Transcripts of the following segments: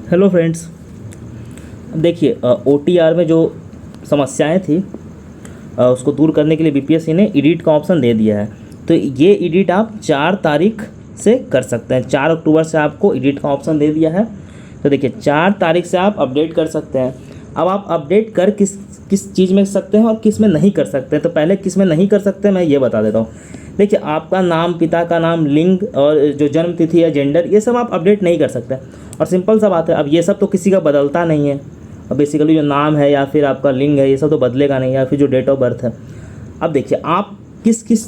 Hello friends. देखिए OTR में जो समस्याएं थी उसको दूर करने के लिए बीपीएससी ने एडिट का ऑप्शन दे दिया है। तो ये एडिट आप 4 तारीख से कर सकते हैं। 4 अक्टूबर से आपको एडिट का ऑप्शन दे दिया है। तो देखिए 4 तारीख से आप अपडेट कर सकते हैं। अब आप अपडेट कर किस चीज़ में सकते हैं और किस में नहीं कर सकते हैं। तो पहले किस में नहीं कर सकते मैं ये बता देता हूँ। देखिए आपका नाम, पिता का नाम, लिंग और जो जन्म तिथि या जेंडर, ये सब आप अपडेट नहीं कर सकते। और सिंपल सा बात है, अब ये सब तो किसी का बदलता नहीं है। अब बेसिकली जो नाम है या फिर आपका लिंग है, ये सब तो बदलेगा नहीं, या फिर जो डेट ऑफ बर्थ है। अब देखिए आप किस किस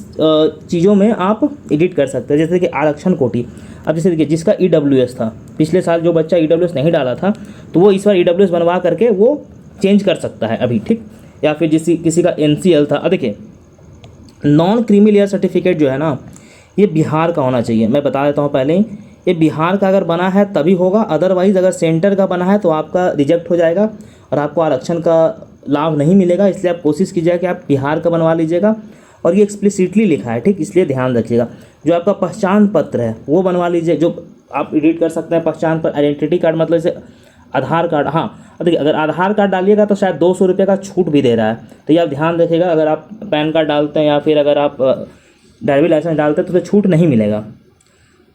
चीज़ों में आप एडिट कर सकते हैं। जैसे कि आरक्षण कोटि। अब जैसे देखिए जिसका EWS था, पिछले साल जो बच्चा EWS नहीं डाला था, तो वो इस बार EWS बनवा करके वो चेंज कर सकता है अभी, ठीक। या फिर किसी का NCL था। अब देखिए नॉन क्रीमी लेयर सर्टिफिकेट जो है ना, ये बिहार का होना चाहिए। मैं बता देता हूँ पहले ही, ये बिहार का अगर बना है तभी होगा, अदरवाइज़ अगर सेंटर का बना है तो आपका रिजेक्ट हो जाएगा और आपको आरक्षण का लाभ नहीं मिलेगा। इसलिए आप कोशिश कीजिएगा कि आप बिहार का बनवा लीजिएगा। और ये एक्सप्लिसिटली लिखा है, ठीक, इसलिए ध्यान रखिएगा। जो आपका पहचान पत्र है वो बनवा लीजिए, जो आप एडिट कर सकते हैं। पहचान पर आइडेंटिटी कार्ड, मतलब जैसे आधार कार्ड। हाँ, देखिए अगर आधार कार्ड डालिएगा तो शायद 200 रुपये का छूट भी दे रहा है। तो ये आप ध्यान रखिएगा। अगर आप पैन कार्ड डालते हैं या फिर अगर आप ड्राइविंग लाइसेंस डालते हैं तो छूट नहीं मिलेगा।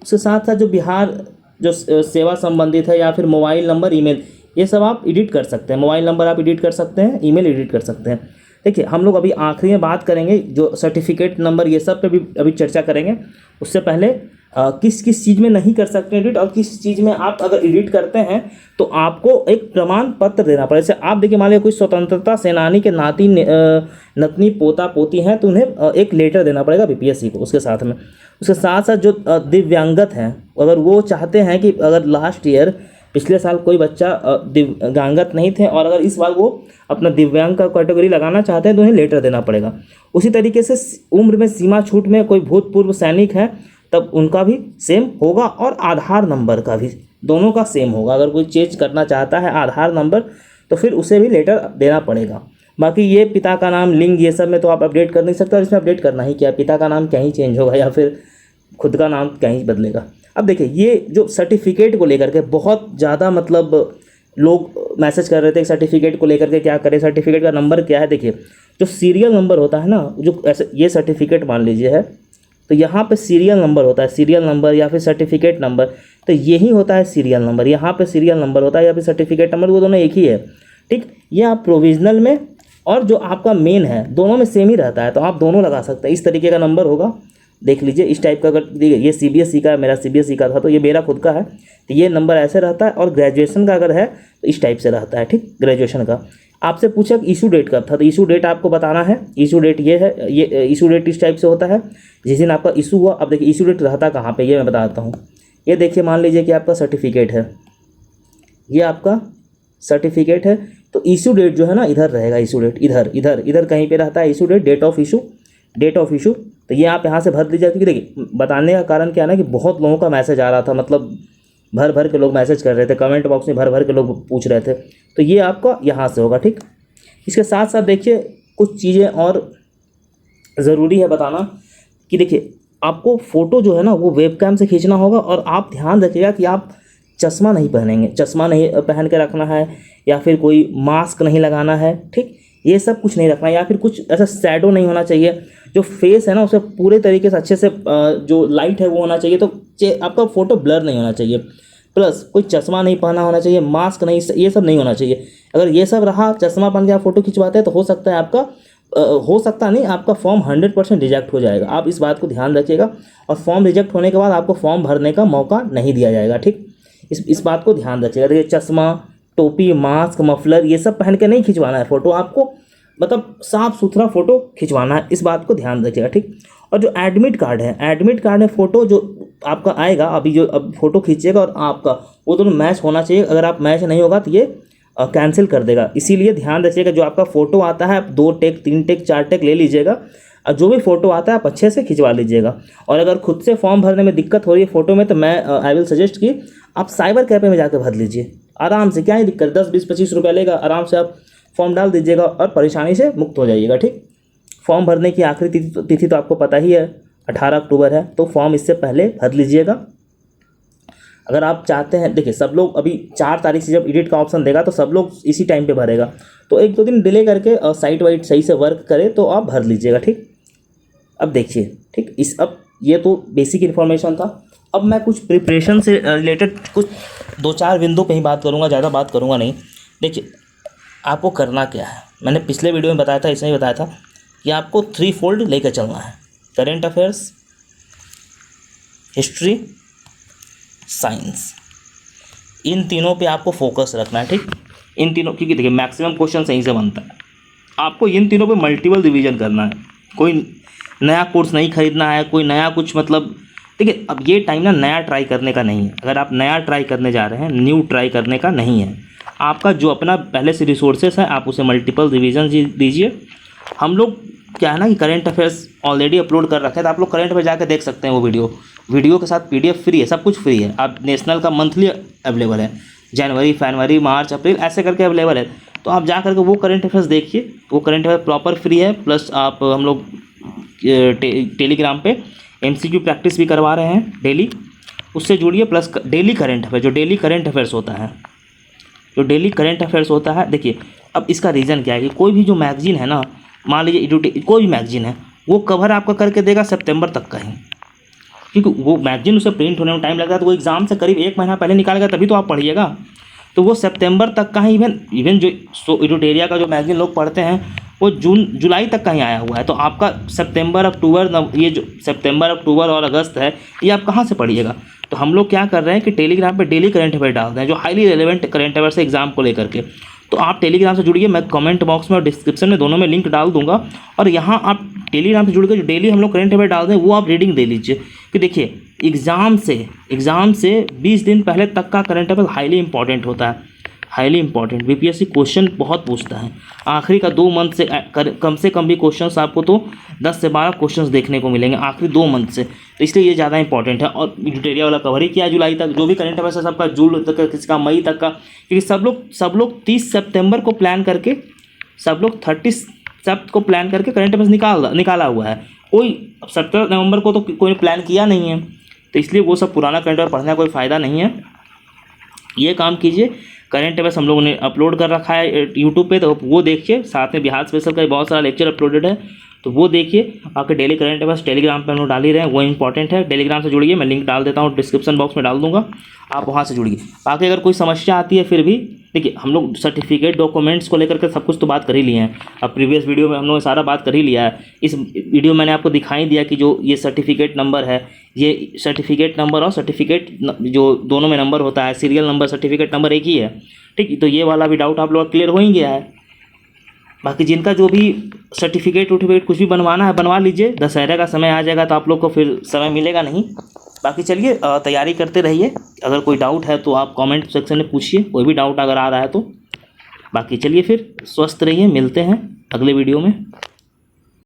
उसके साथ साथ जो बिहार जो सेवा संबंधित है, या फिर मोबाइल नंबर, ईमेल, ये सब आप एडिट कर सकते हैं। मोबाइल नंबर आप एडिट कर सकते हैं, ईमेल एडिट कर सकते हैं। देखिए हम लोग अभी आखिरी में बात करेंगे जो सर्टिफिकेट नंबर, ये सब पे भी अभी चर्चा करेंगे। उससे पहले किस किस चीज़ में नहीं कर सकते एडिट, और किस चीज़ में आप अगर एडिट करते हैं तो आपको एक प्रमाण पत्र देना पड़ेगा। जैसे आप देखिए, मान लीजिए कोई स्वतंत्रता सेनानी के नाती नतनी पोता पोती हैं, तो उन्हें एक लेटर देना पड़ेगा बीपीएससी को उसके साथ में। उसके साथ साथ जो दिव्यांगत हैं, अगर वो चाहते हैं कि अगर लास्ट ईयर पिछले साल कोई बच्चा दिव्यांगत नहीं थे और अगर इस बार वो अपना दिव्यांग का कैटेगरी लगाना चाहते हैं तो उन्हें लेटर देना पड़ेगा। उसी तरीके से उम्र में सीमा छूट में कोई भूतपूर्व सैनिक है तब उनका भी सेम होगा, और आधार नंबर का भी, दोनों का सेम होगा। अगर कोई चेंज करना चाहता है आधार नंबर तो फिर उसे भी लेटर देना पड़ेगा। बाकी ये पिता का नाम, लिंग, ये सब में तो आप अपडेट कर नहीं सकते, और इसमें अपडेट करना ही क्या, पिता का नाम क्या ही चेंज होगा या फिर खुद का नाम क्या ही बदलेगा। अब देखिए ये जो सर्टिफिकेट को लेकर के बहुत ज़्यादा मतलब लोग मैसेज कर रहे थे, सर्टिफिकेट को लेकर के क्या करें, सर्टिफिकेट का नंबर क्या है। देखिए जो सीरियल नंबर होता है ना, जो ऐसे ये सर्टिफिकेट मान लीजिए है, तो यहाँ पे सीरियल नंबर होता है, सीरियल नंबर या फिर सर्टिफिकेट नंबर, तो यही होता है सीरियल नंबर। यहाँ पे सीरियल नंबर होता है या फिर सर्टिफिकेट नंबर, वो दोनों एक ही है, ठीक। ये आप प्रोविजनल में और जो आपका मेन है दोनों में सेम ही रहता है, तो आप दोनों लगा सकते हैं। इस तरीके का नंबर होगा, देख लीजिए इस टाइप का। अगर देखिए ये CBSE का है, मेरा CBSE का था, तो ये मेरा खुद का है, तो ये नंबर ऐसे रहता है। और ग्रेजुएशन का अगर है तो इस टाइप से रहता है, ठीक। ग्रेजुएशन का आपसे पूछा कि इशू डेट कब था, तो इशू डेट आपको बताना है। इशू डेट ये है, ये इशू डेट इस टाइप से होता है जिस दिन आपका इशू हुआ। अब देखिए इशू डेट रहता कहाँ पे, ये मैं बताता हूँ। ये देखिए मान लीजिए कि आपका सर्टिफिकेट है, ये आपका सर्टिफिकेट है, तो इशू डेट जो है ना इधर रहेगा। इशू डेट इधर इधर इधर कहीं पे रहता है। Issue date, date of issue, date of issue, तो ये आप यहाँ से भर दीजिए। क्योंकि देखिए बताने का कारण क्या है ना कि बहुत लोगों का मैसेज आ रहा था, मतलब भर भर के लोग मैसेज कर रहे थे, कमेंट बॉक्स में भर भर के लोग पूछ रहे थे, तो ये आपका यहाँ से होगा, ठीक। इसके साथ साथ देखिए कुछ चीज़ें और ज़रूरी है बताना कि देखिए आपको फ़ोटो जो है ना वो वेबकैम से खींचना होगा, और आप ध्यान रखिएगा कि आप चश्मा नहीं पहनेंगे, चश्मा नहीं पहन के रखना है, या फिर कोई मास्क नहीं लगाना है, ठीक। ये सब कुछ नहीं रखना है, या फिर कुछ ऐसा शैडो नहीं होना चाहिए। जो फेस है ना उसे पूरे तरीके से अच्छे से जो लाइट है वो होना चाहिए, तो आपका फ़ोटो ब्लर नहीं होना चाहिए। प्लस कोई चश्मा नहीं पहना होना चाहिए, मास्क नहीं, ये सब नहीं होना चाहिए। अगर ये सब रहा, चश्मा पहन के आप फ़ोटो खिंचवाते हैं तो हो सकता है आपका हो सकता नहीं, आपका फॉर्म 100% रिजेक्ट हो जाएगा। आप इस बात को ध्यान रखिएगा, और फॉर्म रिजेक्ट होने के बाद आपको फॉर्म भरने का मौका नहीं दिया जाएगा, ठीक। इस बात को ध्यान रखिएगा। देखिए चश्मा, टोपी, मास्क, मफलर, ये सब पहन के नहीं खिंचवाना है फ़ोटो आपको, मतलब साफ़ सुथरा फ़ोटो खिंचवाना है, इस बात को ध्यान रखिएगा, ठीक। और जो एडमिट कार्ड है, एडमिट कार्ड में फ़ोटो जो आपका आएगा, अभी जो अब फ़ोटो खींचिएगा और आपका, वो दोनों मैच होना चाहिए। अगर आप मैच नहीं होगा तो ये कैंसिल कर देगा। इसीलिए ध्यान रखिएगा, जो आपका फ़ोटो आता है आप 2 टेक, 3 टेक, 4 टेक ले लीजिएगा, और जो भी फ़ोटो आता है आप अच्छे से खिंचवा लीजिएगा। और अगर खुद से फॉर्म भरने में दिक्कत हो रही है फ़ोटो में, तो मैं आई विल सजेस्ट कि आप साइबर कैफ़े में जाकर भर लीजिए आराम से। क्या ही दिक्कत, 10, 20, 25 रुपये लेगा, आराम से आप फॉर्म डाल दीजिएगा और परेशानी से मुक्त हो जाइएगा, ठीक। फॉर्म भरने की आखिरी तिथि तो आपको पता ही है, 18 अक्टूबर है, तो फॉर्म इससे पहले भर लीजिएगा। अगर आप चाहते हैं, देखिए सब लोग अभी 4 तारीख से जब एडिट का ऑप्शन देगा तो सब लोग इसी टाइम पे भरेगा, तो 1-2 दिन डिले करके साइट वाइट सही से वर्क करे तो आप भर लीजिएगा, ठीक। अब देखिए, ठीक, अब ये तो बेसिक इन्फॉर्मेशन था। अब मैं कुछ प्रिपरेशन से रिलेटेड कुछ 2-4 बिंदु पे ही बात करूँगा, ज़्यादा बात करूँगा नहीं। देखिए आपको करना क्या है, मैंने पिछले वीडियो में बताया था, इसमें ही बताया था कि आपको 3 फोल्ड लेकर चलना है, करेंट अफेयर्स, हिस्ट्री, साइंस, इन तीनों पे आपको फोकस रखना है, ठीक। इन तीनों, क्योंकि देखिए मैक्सिमम क्वेश्चन सही से बनता है, आपको इन तीनों पे मल्टीपल रिवीजन करना है। कोई नया कोर्स नहीं खरीदना है, कोई नया कुछ, मतलब देखिए अब ये टाइम ना नया ट्राई करने का नहीं है। अगर आप नया ट्राई करने जा रहे हैं, न्यू ट्राई करने का नहीं है। आपका जो अपना पहले से रिसोर्सेस है आप उसे मल्टीपल रिवीजन दीजिए। हम लोग क्या है ना कि करंट अफेयर्स ऑलरेडी अपलोड कर रखे हैं, तो आप लोग करंट अफेयर जाकर देख सकते हैं। वो वीडियो के साथ PDF फ्री है, सब कुछ फ्री है। आप नेशनल का मंथली अवेलेबल है, जनवरी, फरवरी, मार्च, अप्रैल ऐसे करके अवेलेबल है, तो आप जा करके वो करंट अफेयर्स देखिए। वो करंट अफेयर प्रॉपर फ्री है, प्लस आप हम लोग टेलीग्राम पे MCQ प्रैक्टिस भी करवा रहे हैं डेली, उससे जुड़िए। प्लस डेली करंट अफेयर, जो डेली करंट अफेयर्स होता है, देखिए अब इसका रीज़न क्या है कि कोई भी जो मैगजीन है ना, मान लीजिए कोई भी मैगजीन है, वो कवर आपका करके देगा सितंबर तक का ही, क्योंकि वो मैगजीन उसे प्रिंट होने में टाइम लगता है, तो वो एग्ज़ाम से करीब 1 महीना पहले निकालेगा, तभी तो आप पढ़िएगा। तो वो सितंबर तक का ही, इवन जो एडिटोरिया का जो मैगजीन लोग पढ़ते हैं वो जुलाई तक का ही आया हुआ है। तो आपका सितंबर, अक्टूबर, ये जो सितंबर, अक्टूबर और अगस्त है, ये आप कहाँ से पढ़िएगा। तो हम लोग क्या कर रहे हैं कि टेलीग्राम पे डेली करंट अफेयर डालते हैं, जो हाईली रेलेवेंट करंट अफेयर से एग्जाम को लेकर के। तो आप टेलीग्राम से जुड़िए, मैं कमेंट बॉक्स में और डिस्क्रिप्शन में दोनों में लिंक डाल दूंगा, और यहाँ आप टेलीग्राम से जुड़ कर जो डेली हम लोग करंट अफेयर डालते हैं वो आप रीडिंग दे लीजिए। कि देखिए एग्ज़ाम से 20 दिन पहले तक का करंट अफेयर हाईली इंपॉर्टेंट होता है, हाईली इंपॉर्टेंट। BPSC क्वेश्चन बहुत पूछता है। आखिरी का 2 मंथ से कम भी क्वेश्चंस आपको तो 10 से 12 क्वेश्चंस देखने को मिलेंगे आखिरी 2 मंथ से, तो इसलिए ये ज़्यादा इंपॉर्टेंट है। और एडिटोरियल वाला कवर ही किया जुलाई तक, जो भी करंट अफेयर्स है सबका जून तक का, किसी का मई तक का, क्योंकि सब लोग 30 सितंबर को प्लान करके, सब लोग 30 सितंबर को प्लान करके करंट अफेयर्स निकाला हुआ है। कोई 17 नवंबर को तो कोई प्लान किया नहीं है, तो इसलिए वो सब पुराना करंट अफेयर पढ़ने का कोई फ़ायदा नहीं है। ये काम कीजिए। करंट अफेयर्स हम लोगों ने अपलोड कर रखा है यूट्यूब पे, तो वो देखिए। साथ में बिहार स्पेशल का बहुत सारा लेक्चर अपलोडेड है, तो वो देखिए। आपके डेली करंट अफेयर्स टेलीग्राम पे हम लोग डाल ही रहे हैं, वो इंपॉर्टेंट है। टेलीग्राम से जुड़िए, मैं लिंक डाल देता हूँ डिस्क्रिप्शन बॉक्स में डाल दूंगा, आप वहाँ से जुड़िए। बाकी अगर कोई समस्या आती है फिर भी, देखिए हम लोग सर्टिफिकेट डॉक्यूमेंट्स को लेकर के सब कुछ तो बात कर ही लिए हैं। अब प्रीवियस वीडियो में हम लोग सारा बात कर ही लिया है। इस वीडियो मैंने आपको दिखाई दिया कि जो ये सर्टिफिकेट नंबर है, ये सर्टिफिकेट नंबर और सर्टिफिकेट जो दोनों में नंबर होता है, सीरियल नंबर, सर्टिफिकेट नंबर एक ही है, ठीक। तो ये वाला भी डाउट आप लोग क्लियर हो ही गया है। बाकी जिनका जो भी सर्टिफिकेट कुछ भी बनवाना है बनवा लीजिए। दशहरा का समय आ जाएगा तो आप लोग को फिर समय मिलेगा नहीं। बाकी चलिए तैयारी करते रहिए। अगर कोई डाउट है तो आप कमेंट सेक्शन में पूछिए, कोई भी डाउट अगर आ रहा है तो। बाकी चलिए फिर स्वस्थ रहिए, मिलते हैं अगले वीडियो में।